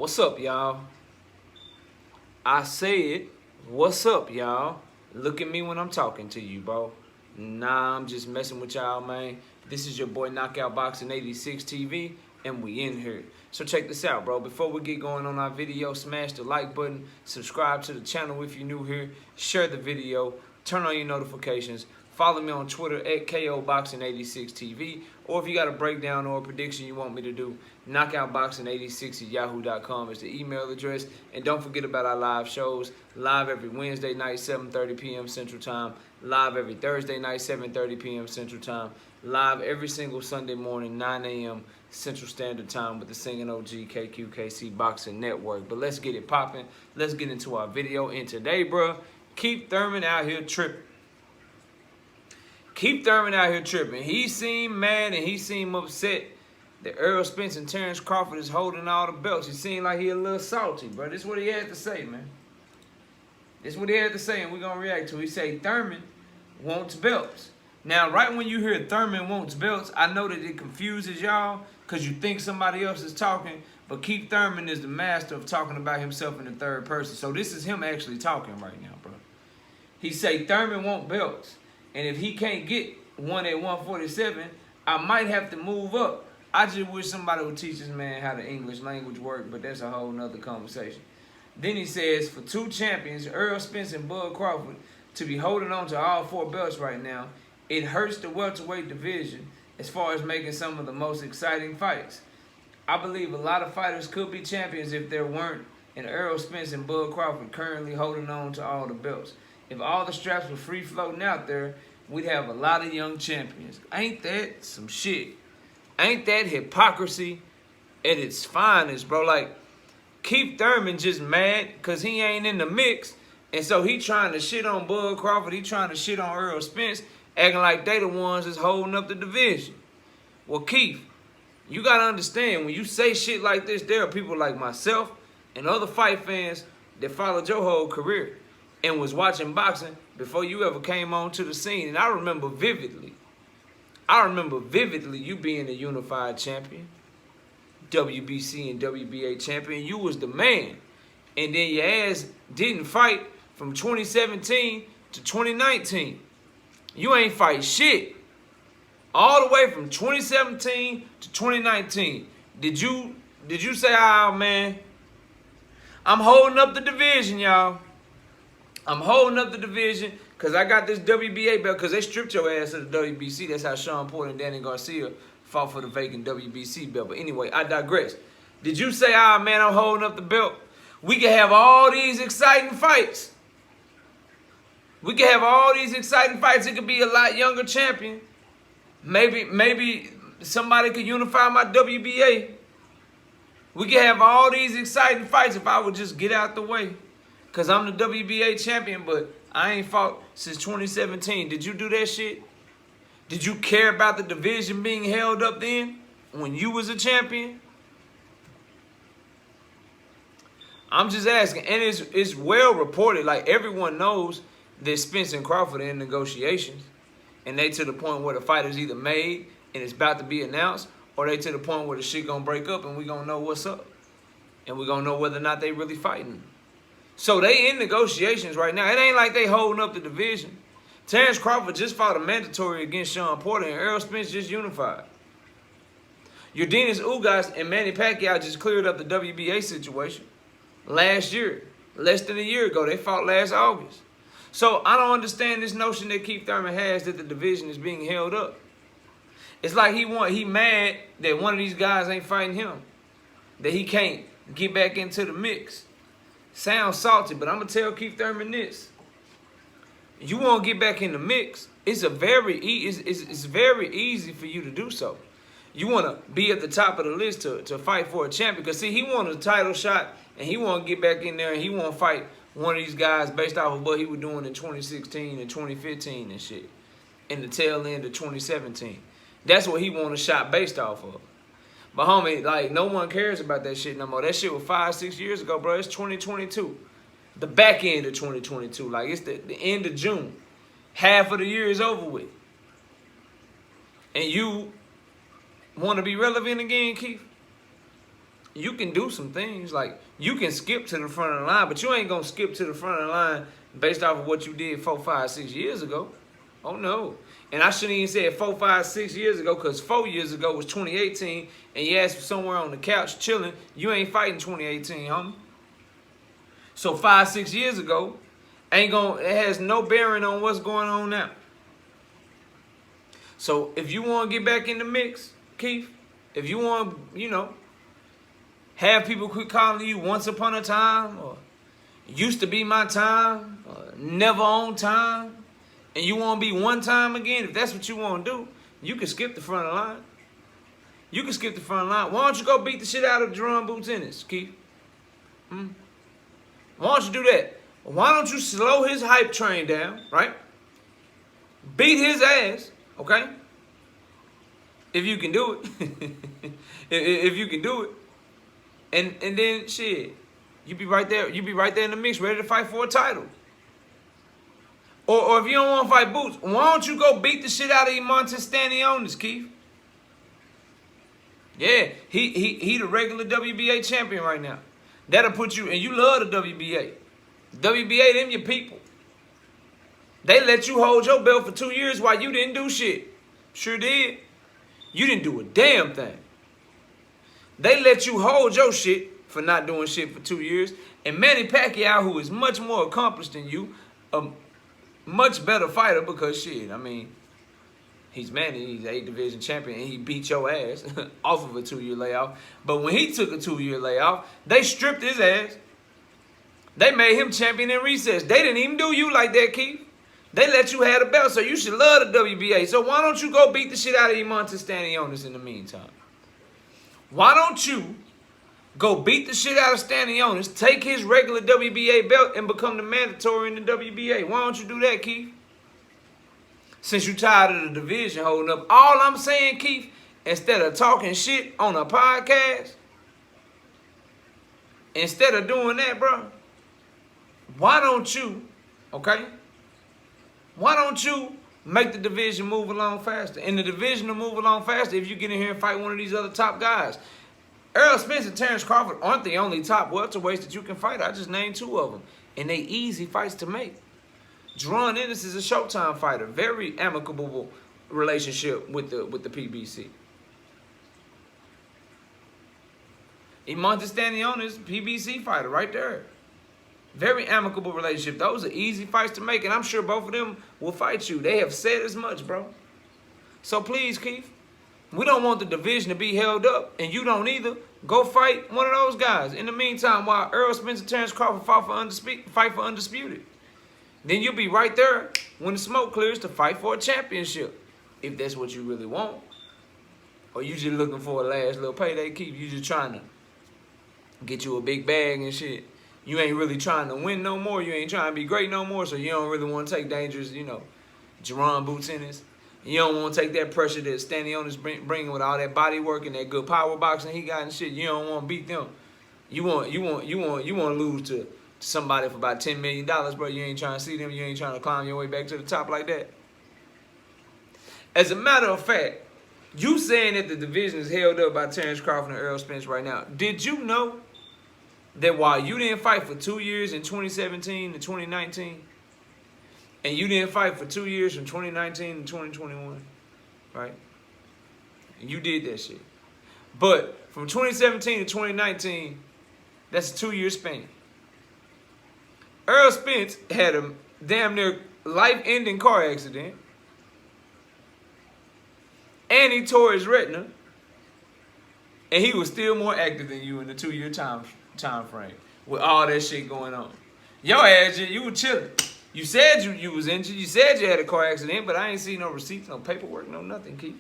What's up, y'all? I said, what's up, y'all? Look at me when I'm talking to you, bro. Nah, I'm just messing with y'all, man. This is your boy Knockout Boxing 86 TV, and we in here. So check this out, bro. Before we get going on our video, smash the like button, subscribe to the channel if you're new here, share the video, turn on your notifications, follow me on Twitter at KOBoxing86TV, or if you got a breakdown or a prediction you want me to do, knockoutboxing86@yahoo.com is the email address. And don't forget about our live shows, live every Wednesday night, 7:30 p.m. Central Time, live every Thursday night, 7:30 p.m. Central Time, live every single Sunday morning, 9 a.m. Central Standard Time with the Singing OG KQKC Boxing Network. But let's get it popping. Let's get into our video. And today, bro, Keith Thurman out here tripping. Keith Thurman out here tripping. He seemed mad and he seemed upset that Errol, Spence, and Terence Crawford is holding all the belts. He seemed like he a little salty, bro. This is what he had to say, man. This is what he had to say, and we're going to react to it. He said Thurman wants belts. Now, right when you hear Thurman wants belts, I know that it confuses y'all because you think somebody else is talking, but Keith Thurman is the master of talking about himself in the third person. So this is him actually talking right now, bro. He say Thurman wants belts. And if he can't get one at 147, I might have to move up. I just wish somebody would teach this man how the English language works, but that's a whole nother conversation. Then he says, for two champions, Errol, Spence, and Bud Crawford, to be holding on to all four belts right now, it hurts the welterweight division as far as making some of the most exciting fights. I believe a lot of fighters could be champions if there weren't an Errol, Spence, and Bud Crawford currently holding on to all the belts. If all the straps were free floating out there, we'd have a lot of young champions. Ain't that some shit? Ain't that hypocrisy at its finest, bro? Like, Keith Thurman just mad because he ain't in the mix, and so he trying to shit on Bud Crawford. He trying to shit on Errol Spence, acting like they the ones that's holding up the division. Well, Keith, you got to understand, when you say shit like this, there are people like myself and other fight fans that followed your whole career and was watching boxing before you ever came on to the scene. And I remember vividly you being a unified champion, WBC and WBA champion. You was the man. And then your ass didn't fight from 2017 to 2019. You ain't fight shit. All the way from 2017 to 2019. Did you say, oh, man, I'm holding up the division, y'all. I'm holding up the division because I got this WBA belt because they stripped your ass of the WBC. That's how Sean Porter and Danny Garcia fought for the vacant WBC belt. But anyway, I digress. Did you say, ah, man, I'm holding up the belt? We can have all these exciting fights. We can have all these exciting fights. It could be a lot younger champion. Maybe somebody could unify my WBA. We can have all these exciting fights if I would just get out the way. Because I'm the WBA champion, but I ain't fought since 2017. Did you do that shit? Did you care about the division being held up then when you was a champion? I'm just asking. And it's well reported. Like, everyone knows that Spence and Crawford are in negotiations. And they to the point where the fight is either made and it's about to be announced, or they to the point where the shit gonna break up and we gonna know what's up. And we gonna know whether or not they really fighting. So they in negotiations right now. It ain't like they holding up the division. Terence Crawford just fought a mandatory against Sean Porter, and Errol Spence just unified. Yordenis Ugas and Manny Pacquiao just cleared up the WBA situation last year. Less than a year ago. They fought last August. So I don't understand this notion that Keith Thurman has that the division is being held up. It's like he mad that one of these guys ain't fighting him. That he can't get back into the mix. Sounds salty, but I'm going to tell Keith Thurman this. You want to get back in the mix, it's very easy for you to do so. You want to be at the top of the list to fight for a champion. Because, see, he wants a title shot, and he want to get back in there, and he want to fight one of these guys based off of what he was doing in 2016 and 2015 and shit, in the tail end of 2017. That's what he want a shot based off of. But, homie, like, no one cares about that shit no more. That shit was 5-6 years ago, bro. It's 2022. The back end of 2022. Like, it's the end of June. Half of the year is over with. And you want to be relevant again, Keith? you can do some things. Like, you can skip to the front of the line, but you ain't going to skip to the front of the line based off of what you did 4, 5, 6 years ago. Oh, no. And I shouldn't even say it 4, 5, 6 years ago, because 4 years ago was 2018, and you asked for somewhere on the couch chilling. You ain't fighting 2018, homie. So 5, 6 years ago, it has no bearing on what's going on now. So if you want to get back in the mix, Keith, if you want, have people quit calling you once upon a time, or used to be my time, or never on time, and you want to be one time again, if that's what you want to do, you can skip the front of the line. You can skip the front of the line. Why don't you go beat the shit out of Jerome Boots Ennis, Keith? Why don't you do that? Why don't you slow his hype train down, right? Beat his ass, okay? If you can do it. if you can do it. And then, shit, you be right there. You be right there in the mix, ready to fight for a title. Or if you don't want to fight Boots, why don't you go beat the shit out of Montes Stanionis, Keith? Yeah, he the regular WBA champion right now. That'll put you, and you love the WBA. WBA, them your people. They let you hold your belt for 2 years while you didn't do shit. Sure did. You didn't do a damn thing. They let you hold your shit for not doing shit for 2 years. And Manny Pacquiao, who is much more accomplished than you, a much better fighter because, shit, I mean, he's Manny, he's 8 division champion, and he beat your ass off of a 2-year layoff. But when he took a 2-year layoff, they stripped his ass. They made him champion in recess. They didn't even do you like that, Keith. They let you have the belt, so you should love the WBA. So why don't you go beat the shit out of Montes Stanionis in the meantime? Why don't you go beat the shit out of Stanionis, take his regular WBA belt, and become the mandatory in the WBA? Why don't you do that, Keith? Since you tired of the division holding up. All I'm saying, Keith, instead of talking shit on a podcast, instead of doing that, bro, why don't you, okay? Why don't you make the division move along faster? And the division will move along faster if you get in here and fight one of these other top guys. Errol Spence and Terence Crawford aren't the only top welterweights that you can fight. I just named 2 of them. And they easy fights to make. Jerome Ennis is a Showtime fighter. Very amicable relationship with the PBC. Montes Stanionis, PBC fighter right there. Very amicable relationship. Those are easy fights to make, and I'm sure both of them will fight you. They have said as much, bro. So please, Keith, we don't want the division to be held up, and you don't either. Go fight one of those guys. In the meantime, while Errol Spence and Terence Crawford fight for undisputed. Then you'll be right there when the smoke clears to fight for a championship, if that's what you really want. Or you just looking for a last little payday, Keith. You just trying to get you a big bag and shit. You ain't really trying to win no more. You ain't trying to be great no more, so you don't really want to take dangerous, Jerome Boots Ennis. You don't want to take that pressure that Stanionis bringing with all that body work and that good power boxing he got and shit. You don't want to beat them. You want to lose to somebody for about $10 million, bro. You ain't trying to see them. You ain't trying to climb your way back to the top like that. As a matter of fact, you saying that the division is held up by Terence Crawford and Errol Spence right now. Did you know that while you didn't fight for 2 years in 2017 to 2019, and you didn't fight for 2 years from 2019 to 2021, right? And you did that shit. But from 2017 to 2019, that's a 2-year span. Errol Spence had a damn near life-ending car accident, and he tore his retina, and he was still more active than you in the 2-year time frame with all that shit going on. Your ass, you were chilling. You said you was injured. You said you had a car accident, but I ain't seen no receipts, no paperwork, no nothing, Keith.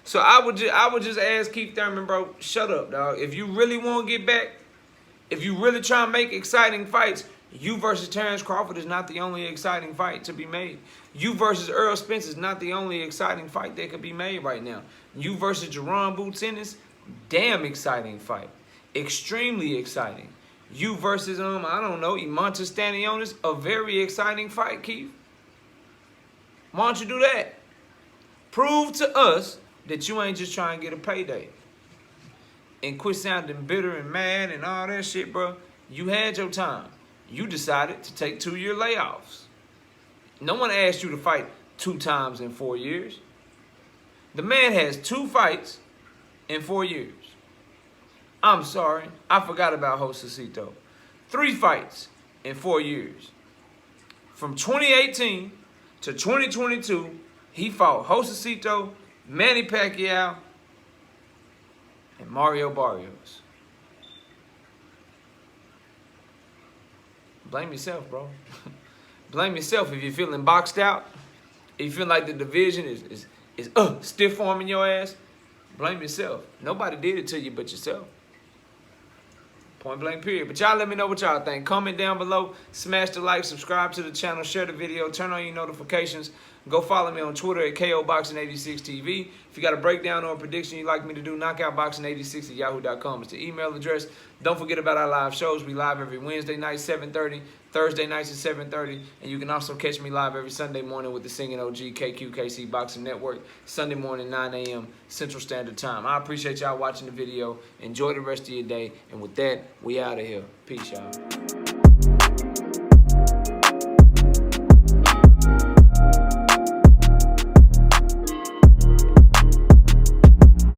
So I would just ask Keith Thurman, bro, shut up, dog. If you really want to get back, if you really try to make exciting fights, you versus Terence Crawford is not the only exciting fight to be made. You versus Errol Spence is not the only exciting fight that could be made right now. You versus Jerome Boots Ennis, damn exciting fight. Extremely exciting. You versus, I don't know, Montes Stanionis, a very exciting fight, Keith. Why don't you do that? Prove to us that you ain't just trying to get a payday. and quit sounding bitter and mad and all that shit, bro. You had your time. You decided to take 2-year layoffs. No one asked you to fight 2 times in 4 years. The man has 2 fights in 4 years. I'm sorry, I forgot about Josecito. 3 fights in 4 years. From 2018 to 2022, he fought Josecito, Manny Pacquiao, and Mario Barrios. Blame yourself, bro. Blame yourself if you're feeling boxed out. If you feel like the division is stiff arming your ass. Blame yourself. Nobody did it to you but yourself. Point blank period. But y'all let me know what y'all think. Comment down below. Smash the like. Subscribe to the channel. Share the video. Turn on your notifications. Go follow me on Twitter at KOBoxing86TV. If you got a breakdown or a prediction you'd like me to do, knockoutboxing86@yahoo.com is the email address. Don't forget about our live shows. We live every Wednesday night, 7:30. Thursday nights at 7:30. And you can also catch me live every Sunday morning with the Singing OG KQKC Boxing Network. Sunday morning, 9 a.m. Central Standard Time. I appreciate y'all watching the video. Enjoy the rest of your day. And with that, we out of here. Peace, y'all.